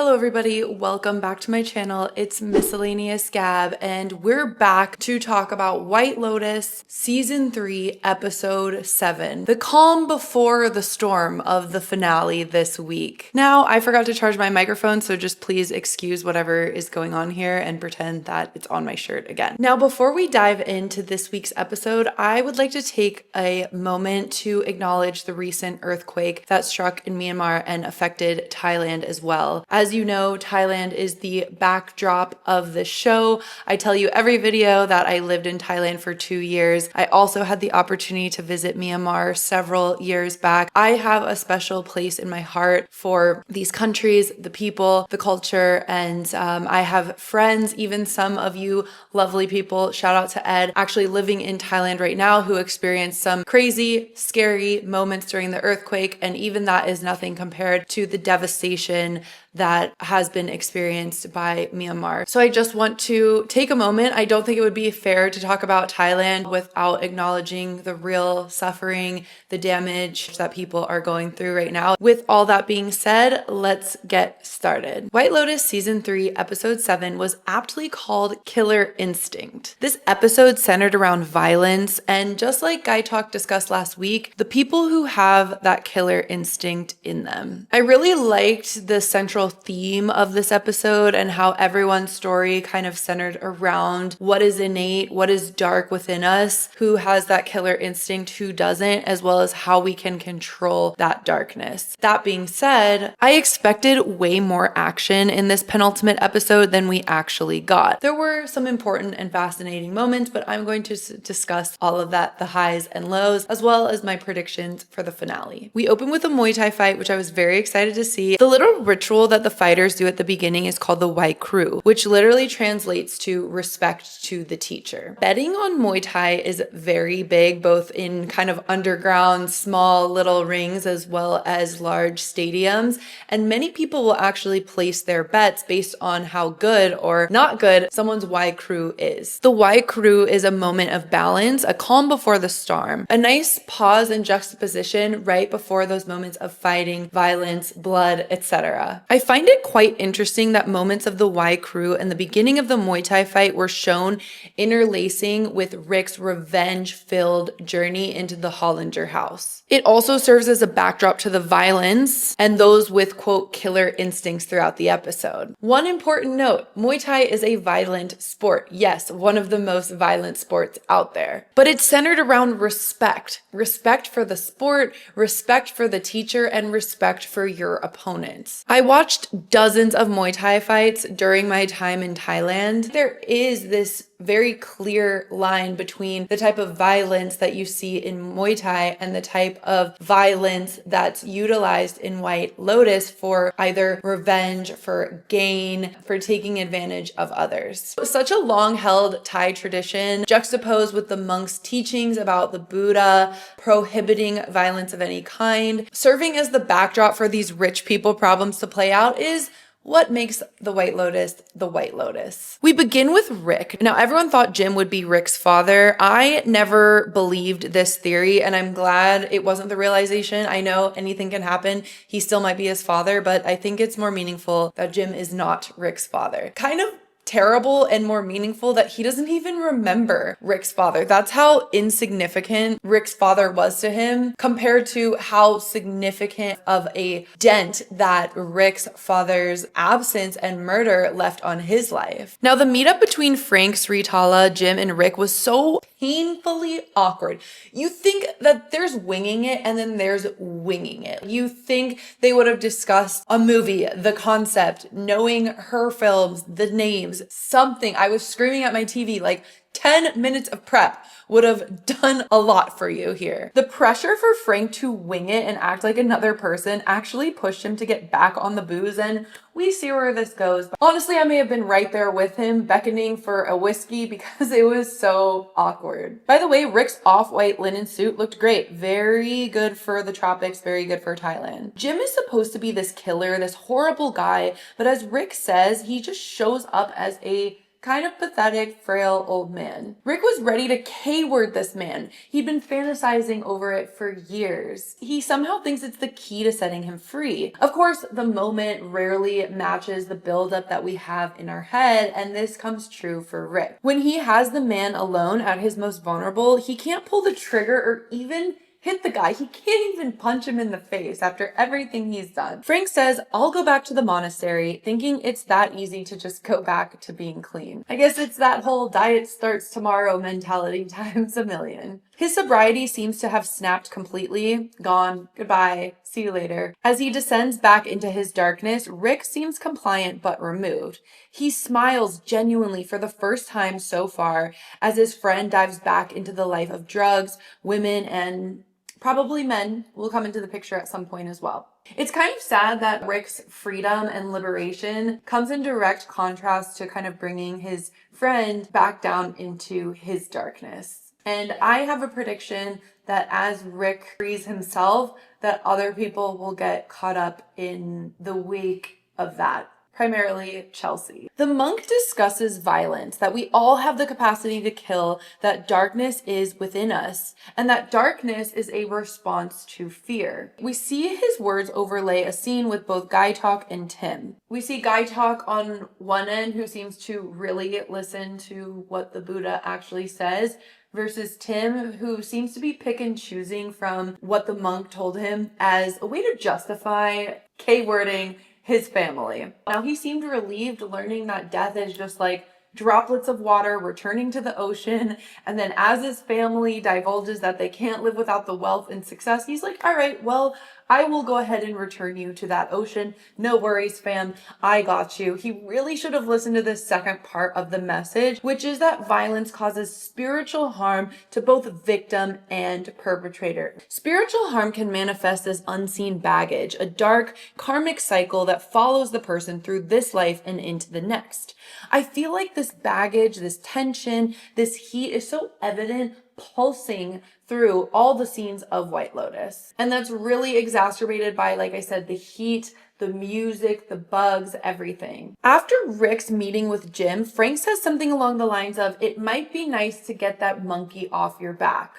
Hello everybody, welcome back to my channel. It's Miscellaneous Gab and we're back to talk about White Lotus Season 3 Episode 7. The calm before the storm of the finale this week. Now, I forgot to charge my microphone, so just please excuse whatever is going on here and pretend that it's on my shirt again. Now, before we dive into this week's episode, I would like to take a moment to acknowledge the recent earthquake that struck in Myanmar and affected Thailand as well. As you know, Thailand is the backdrop of the show. I tell you every video that I lived in Thailand for 2 years. I also had the opportunity to visit Myanmar several years back. I have a special place in my heart for these countries, the people, the culture, and I have friends, even some of you lovely people, shout out to Ed, actually living in Thailand right now who experienced some crazy, scary moments during the earthquake, and even that is nothing compared to the devastation that has been experienced by Myanmar. So I just want to take a moment. I don't think it would be fair to talk about Thailand without acknowledging the real suffering, the damage that people are going through right now. With all that being said, let's get started. White Lotus Season 3, Episode 7 was aptly called Killer Instinct. This episode centered around violence, and just like Gaitok discussed last week, the people who have that killer instinct in them. I really liked the central theme of this episode and how everyone's story kind of centered around what is innate, what is dark within us, who has that killer instinct, who doesn't, as well as how we can control that darkness. That being said, I expected way more action in this penultimate episode than we actually got. There were some important and fascinating moments, but I'm going to discuss all of that, the highs and lows, as well as my predictions for the finale. We open with a Muay Thai fight, which I was very excited to see. The little ritual that the fighters do at the beginning is called the White Crew, which literally translates to respect to the teacher. Betting on Muay Thai is very big, both in kind of underground, small little rings, as well as large stadiums. And many people will actually place their bets based on how good or not good someone's White Crew is. The White Crew is a moment of balance, a calm before the storm, a nice pause and juxtaposition right before those moments of fighting, violence, blood, etc. I find it quite interesting that moments of the Y Crew and the beginning of the Muay Thai fight were shown interlacing with Rick's revenge-filled journey into the Hollinger house. It also serves as a backdrop to the violence and those with, quote, killer instincts throughout the episode. One important note, Muay Thai is a violent sport. Yes, one of the most violent sports out there. But it's centered around respect. Respect for the sport, respect for the teacher, and respect for your opponents. I watched dozens of Muay Thai fights during my time in Thailand. There is this very clear line between the type of violence that you see in Muay Thai and the type of violence that's utilized in White Lotus for either revenge, for gain, for taking advantage of others. Such a long-held Thai tradition, juxtaposed with the monks' teachings about the Buddha prohibiting violence of any kind, serving as the backdrop for these rich people problems to play out, is what makes the White Lotus the White Lotus. We begin with Rick. Now, everyone thought Jim would be Rick's father. I never believed this theory, and I'm glad it wasn't the realization. I know anything can happen. He still might be his father, but I think it's more meaningful that Jim is not Rick's father. Kind of terrible and more meaningful that he doesn't even remember Rick's father. That's how insignificant Rick's father was to him compared to how significant of a dent that Rick's father's absence and murder left on his life. Now, the meetup between Frank, Sritala, Jim, and Rick was so painfully awkward. You think that there's winging it and then there's winging it. You think they would have discussed a movie, the concept, knowing her films, the names, something. I was screaming at my TV like 10 minutes of prep would have done a lot for you here. The pressure for Frank to wing it and act like another person actually pushed him to get back on the booze, and we see where this goes. Honestly, I may have been right there with him, beckoning for a whiskey because it was so awkward. By the way, Rick's off-white linen suit looked great. Very good for the tropics, very good for Thailand. Jim is supposed to be this killer, this horrible guy, but as Rick says, he just shows up as a kind of pathetic, frail old man. Rick was ready to K-word this man. He'd been fantasizing over it for years. He somehow thinks it's the key to setting him free. Of course, the moment rarely matches the buildup that we have in our head, and this comes true for Rick. When he has the man alone at his most vulnerable, he can't pull the trigger or even hit the guy. He can't even punch him in the face after everything he's done. Frank says, I'll go back to the monastery, thinking it's that easy to just go back to being clean. I guess it's that whole diet starts tomorrow mentality times a million. His sobriety seems to have snapped completely. Gone. Goodbye. See you later. As he descends back into his darkness, Rick seems compliant but removed. He smiles genuinely for the first time so far as his friend dives back into the life of drugs, women, and probably men will come into the picture at some point as well. It's kind of sad that Rick's freedom and liberation comes in direct contrast to kind of bringing his friend back down into his darkness. And I have a prediction that as Rick frees himself, that other people will get caught up in the wake of that. Primarily Chelsea. The monk discusses violence, that we all have the capacity to kill, that darkness is within us, and that darkness is a response to fear. We see his words overlay a scene with both Gaitok and Tim. We see Gaitok on one end, who seems to really listen to what the Buddha actually says, versus Tim, who seems to be pick and choosing from what the monk told him as a way to justify K-wording his family. Now, he seemed relieved learning that death is just like droplets of water returning to the ocean. And then as his family divulges that they can't live without the wealth and success, he's like, all right, well, I will go ahead and return you to that ocean. No worries, fam. I got you. He really should have listened to the second part of the message, which is that violence causes spiritual harm to both victim and perpetrator. Spiritual harm can manifest as unseen baggage, a dark karmic cycle that follows the person through this life and into the next. I feel like this baggage, this tension, this heat is so evident, pulsing through all the scenes of White Lotus. And that's really exacerbated by, like I said, the heat, the music, the bugs, everything. After Rick's meeting with Jim, Frank says something along the lines of, it might be nice to get that monkey off your back.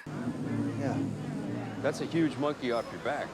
Yeah, that's a huge monkey off your back.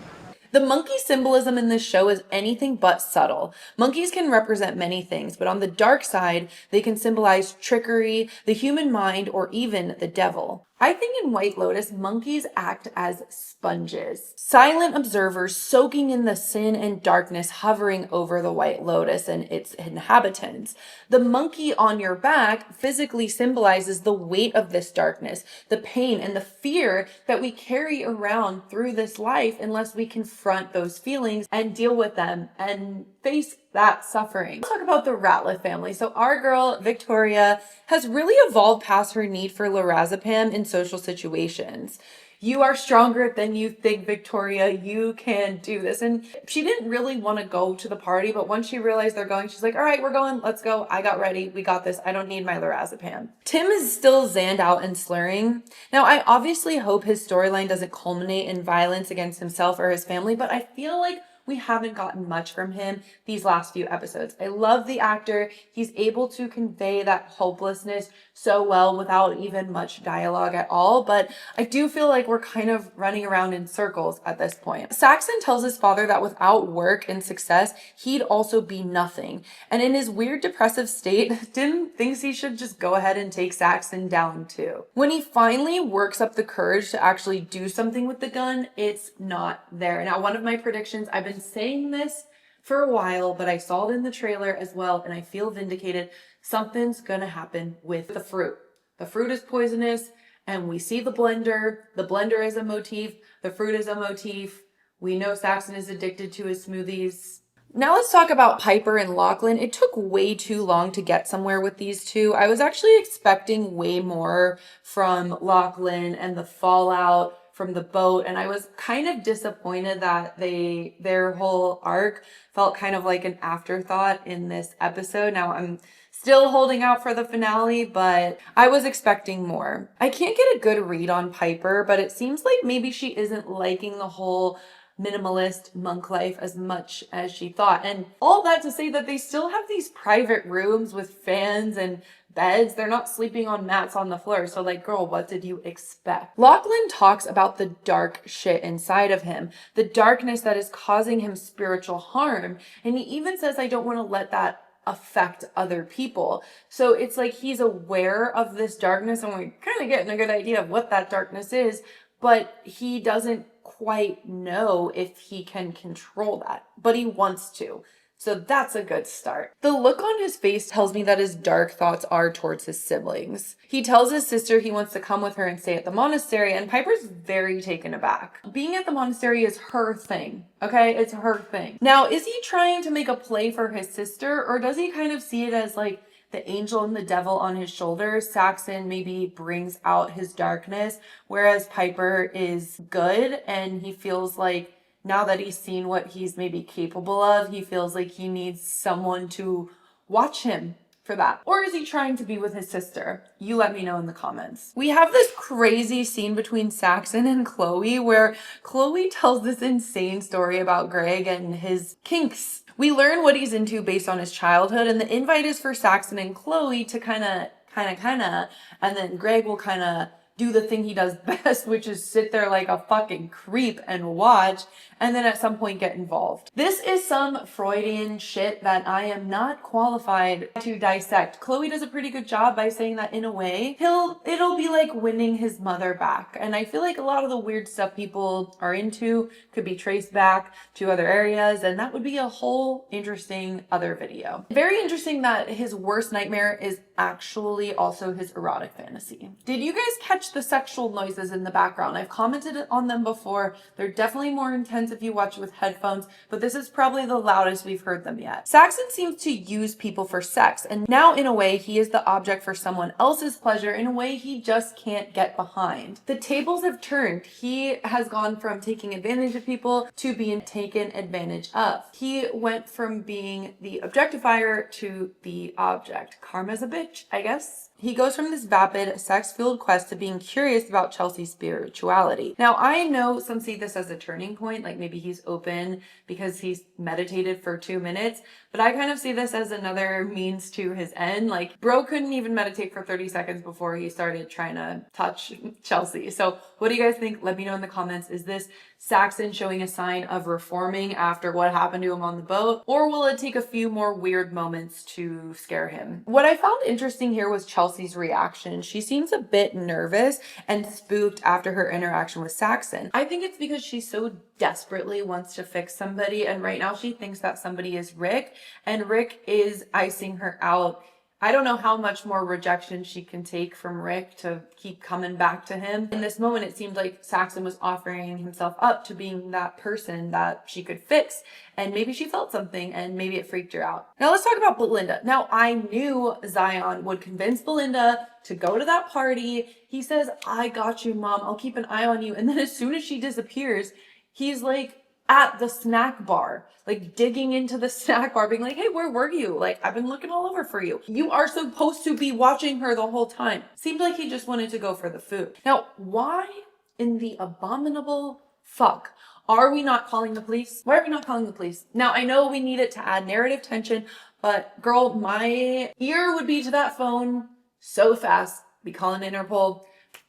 The monkey symbolism in this show is anything but subtle. Monkeys can represent many things, but on the dark side, they can symbolize trickery, the human mind, or even the devil. I think in White Lotus, monkeys act as sponges. Silent observers soaking in the sin and darkness hovering over the White Lotus and its inhabitants. The monkey on your back physically symbolizes the weight of this darkness, the pain and the fear that we carry around through this life unless we confront those feelings and deal with them and face that suffering. Let's talk about the Ratliff family. So our girl, Victoria, has really evolved past her need for lorazepam in social situations. You are stronger than you think, Victoria. You can do this. And she didn't really want to go to the party, but once she realized they're going, she's like, all right, we're going. Let's go. I got ready. We got this. I don't need my lorazepam. Tim is still zanned out and slurring. Now, I obviously hope his storyline doesn't culminate in violence against himself or his family, but I feel like we haven't gotten much from him these last few episodes. I love the actor. He's able to convey that hopelessness so well without even much dialogue at all, but I do feel like we're kind of running around in circles at this point. Saxon tells his father that without work and success, he'd also be nothing. And in his weird depressive state, Tim thinks he should just go ahead and take Saxon down too. When he finally works up the courage to actually do something with the gun, it's not there. Now, one of my predictions, I've been saying this for a while, but I saw it in the trailer as well, and I feel vindicated. Something's gonna happen with the fruit. The fruit is poisonous, and we see the blender. The blender is a motif. The fruit is a motif. We know Saxon is addicted to his smoothies. Now let's talk about Piper and Lachlan. It took way too long to get somewhere with these two. I was actually expecting way more from Lachlan and the fallout from the boat, and I was kind of disappointed that their whole arc felt kind of like an afterthought in this episode. Now I'm still holding out for the finale, but I was expecting more. I can't get a good read on Piper, but it seems like maybe she isn't liking the whole minimalist monk life as much as she thought. And all that to say that they still have these private rooms with fans and beds. They're not sleeping on mats on the floor. So like, girl, what did you expect? Lachlan talks about the dark shit inside of him, the darkness that is causing him spiritual harm. And he even says, I don't want to let that affect other people. So it's like he's aware of this darkness, and we're kind of getting a good idea of what that darkness is, but he doesn't quite know if he can control that, but he wants to. So that's a good start. The look on his face tells me that his dark thoughts are towards his siblings. He tells his sister he wants to come with her and stay at the monastery, and Piper's very taken aback. Being at the monastery is her thing, okay? It's her thing. Now, is he trying to make a play for his sister, or does he kind of see it as like the angel and the devil on his shoulders? Saxon maybe brings out his darkness, whereas Piper is good, and he feels like now that he's seen what he's maybe capable of, he feels like he needs someone to watch him for that. Or is he trying to be with his sister? You let me know in the comments. We have this crazy scene between Saxon and Chloe where Chloe tells this insane story about Greg and his kinks. We learn what he's into based on his childhood, and the invite is for Saxon and Chloe to kind of, and then Greg will kind of do the thing he does best, which is sit there like a fucking creep and watch, and then at some point get involved. This is some Freudian shit that I am not qualified to dissect. Chloe does a pretty good job by saying that in a way, it'll be like winning his mother back. And I feel like a lot of the weird stuff people are into could be traced back to other areas, and that would be a whole interesting other video. Very interesting that his worst nightmare is actually also his erotic fantasy. Did you guys catch the sexual noises in the background? I've commented on them before. They're definitely more intense if you watch it with headphones, but this is probably the loudest we've heard them yet. Saxon seems to use people for sex, and now in a way he is the object for someone else's pleasure in a way he just can't get behind. The tables have turned. He has gone from taking advantage of people to being taken advantage of. He went from being the objectifier to the object. Karma's a bitch, I guess. He goes from this vapid, sex-fueled quest to being curious about Chelsea's spirituality. Now, I know some see this as a turning point, like maybe he's open because he's meditated for 2 minutes, but I kind of see this as another means to his end. Like, bro couldn't even meditate for 30 seconds before he started trying to touch Chelsea. So what do you guys think? Let me know in the comments. Is this Saxon showing a sign of reforming after what happened to him on the boat? Or will it take a few more weird moments to scare him? What I found interesting here was Chelsea's reaction. She seems a bit nervous and spooked after her interaction with Saxon. I think it's because she so desperately wants to fix somebody, and right now she thinks that somebody is Rick, and Rick is icing her out. I don't know how much more rejection she can take from Rick to keep coming back to him. In this moment, it seemed like Saxon was offering himself up to being that person that she could fix. And maybe she felt something and maybe it freaked her out. Now let's talk about Belinda. Now I knew Zion would convince Belinda to go to that party. He says, I got you, mom. I'll keep an eye on you. And then as soon as she disappears, he's like at the snack bar, like digging into the snack bar, being like, hey, where were you? Like, I've been looking all over for you. You are supposed to be watching her the whole time. Seemed like he just wanted to go for the food. Now, why in the abominable fuck are we not calling the police? Why are we not calling the police? Now, I know we need it to add narrative tension, but girl, my ear would be to that phone so fast. Be calling Interpol.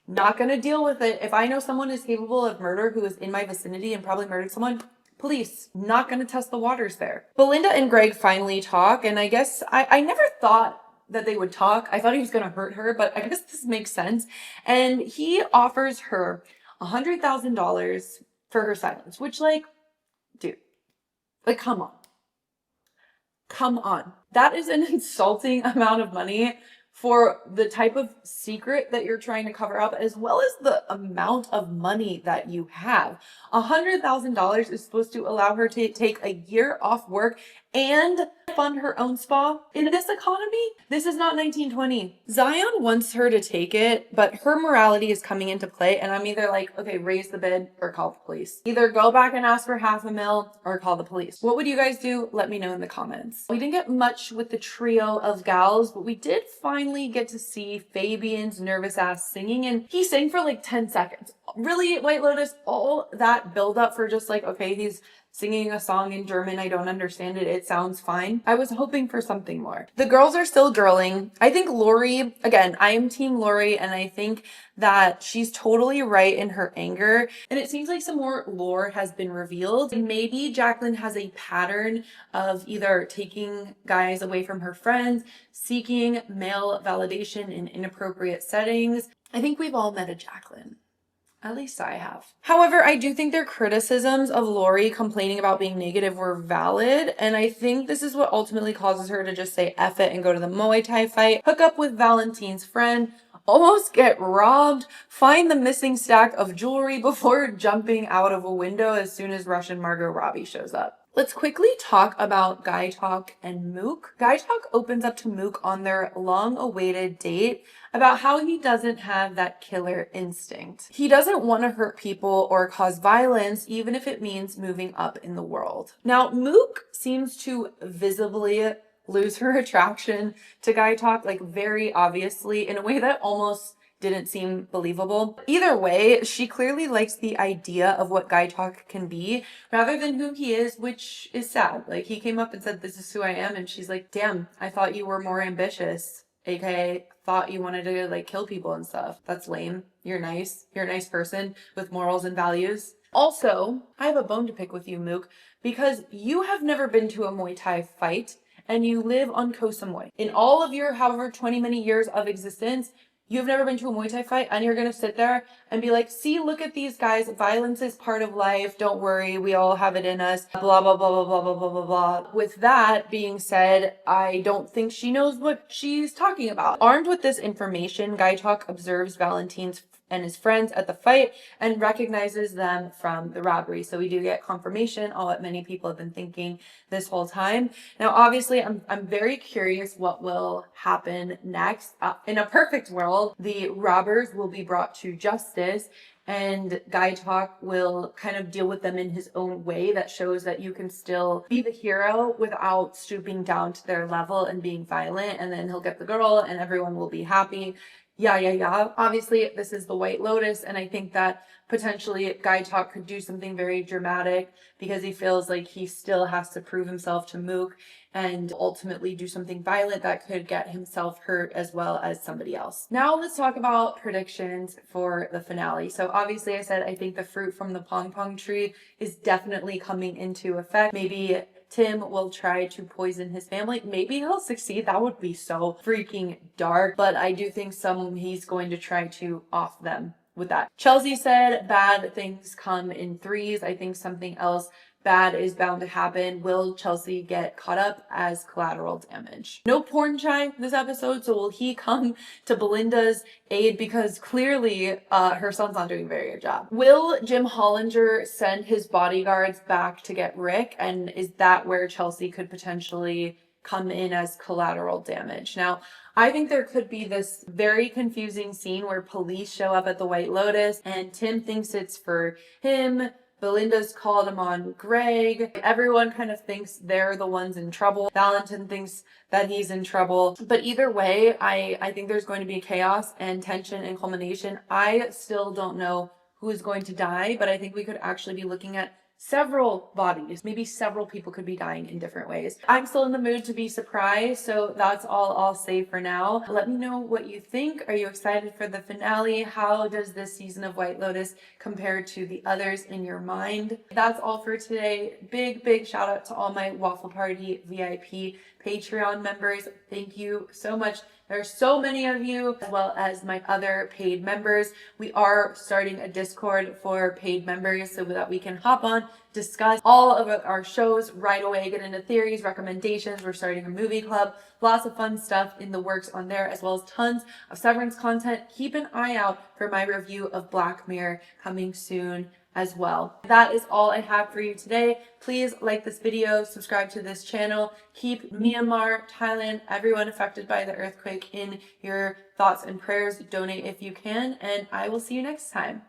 Not gonna deal with it. If I know someone is capable of murder who is in my vicinity and probably murdered someone, police. Not gonna test the waters there. Belinda and Greg finally talk, and I guess I never thought that they would talk. I thought he was gonna hurt her, but I guess this makes sense. And he offers her $100,000 for her silence, which, like, dude, like, come on. Come on. That is an insulting amount of money for the type of secret that you're trying to cover up, as well as the amount of money that you have. $100,000 is supposed to allow her to take a year off work and fund her own spa. In this economy, this is not 1920. Zion wants her to take it, but her morality is coming into play, and I'm either like, okay, raise the bid or call the police. Either go back and ask for $500,000 or call the police. What would you guys do? Let me know in the comments. We didn't get much with the trio of gals, but we did finally get to see Fabian's nervous ass singing, and he sang for like 10 seconds. Really, White Lotus, all that build up for just like, okay, he's singing a song in German. I don't understand it. It sounds fine. I was hoping for something more. The girls are still girling. I think Lori, again, I am team Lori, and I think that she's totally right in her anger. And it seems like some more lore has been revealed. Maybe Jacqueline has a pattern of either taking guys away from her friends, seeking male validation in inappropriate settings. I think we've all met a Jacqueline. At least I have. However, I do think their criticisms of Lori complaining about being negative were valid, and I think this is what ultimately causes her to just say F it and go to the Muay Thai fight, hook up with Valentine's friend, almost get robbed, find the missing stack of jewelry before jumping out of a window as soon as Russian Margot Robbie shows up. Let's quickly talk about Gaitok and Mook. Gaitok opens up to Mook on their long-awaited date about how he doesn't have that killer instinct. He doesn't want to hurt people or cause violence, even if it means moving up in the world. Now, Mook seems to visibly lose her attraction to Gaitok, like very obviously, in a way that almost didn't seem believable. Either way, she clearly likes the idea of what Gaitok can be rather than who he is, which is sad. Like, he came up and said, "This is who I am," and she's like, "Damn, I thought you were more ambitious." AKA, thought you wanted to like kill people and stuff. That's lame. You're nice. You're a nice person with morals and values. Also, I have a bone to pick with you, Mook, because you have never been to a Muay Thai fight and you live on Koh Samui. In all of your however 20 many years of existence, you've never been to a Muay Thai fight, and you're going to sit there and be like, "See, look at these guys. Violence is part of life. Don't worry. We all have it in us. Blah, blah, blah, blah, blah, blah, blah, blah, blah." With that being said, I don't think she knows what she's talking about. Armed with this information, Gaitok observes Valentine's and his friends at the fight and recognizes them from the robbery. So we do get confirmation on what many people have been thinking this whole time. Now, obviously, I'm very curious what will happen next. In a perfect world, the robbers will be brought to justice, and Gaitok will kind of deal with them in his own way that shows that you can still be the hero without stooping down to their level and being violent, and then he'll get the girl and everyone will be happy. Yeah. Obviously, this is the White Lotus, and I think that potentially Gaitok could do something very dramatic because he feels like he still has to prove himself to Mook and ultimately do something violent that could get himself hurt as well as somebody else. Now let's talk about predictions for the finale. So obviously I said I think the fruit from the pong pong tree is definitely coming into effect. Maybe Tim will try to poison his family. Maybe he'll succeed. That would be so freaking dark. But I do think he's going to try to off them with that. Chelsea said bad things come in threes. I think something else bad is bound to happen. Will Chelsea get caught up as collateral damage? No Pornchai this episode, so will he come to Belinda's aid? Because clearly her son's not doing a very good job. Will Jim Hollinger send his bodyguards back to get Rick? And is that where Chelsea could potentially come in as collateral damage? Now, I think there could be this very confusing scene where police show up at the White Lotus and Tim thinks it's for him. Belinda's called him on Greg. Everyone kind of thinks they're the ones in trouble. Valentine thinks that he's in trouble. But either way, I think there's going to be chaos and tension and culmination. I still don't know who is going to die, but I think we could actually be looking at several bodies. Maybe several people could be dying in different ways. I'm still in the mood to be surprised, so that's all I'll say for now. Let me know what you think. Are you excited for the finale? How does this season of White Lotus compare to the others in your mind? That's all for today. Big shout out to all my Waffle Party VIP Patreon members. Thank you so much. There are so many of you, as well as my other paid members. We are starting a Discord for paid members so that we can hop on, discuss all of our shows right away, get into theories, recommendations. We're starting a movie club, lots of fun stuff in the works on there, as well as tons of Severance content. Keep an eye out for my review of Black Mirror coming soon as well. That is all I have for you today. Please like this video, subscribe to this channel, keep Myanmar, Thailand, everyone affected by the earthquake in your thoughts and prayers. Donate if you can, and I will see you next time.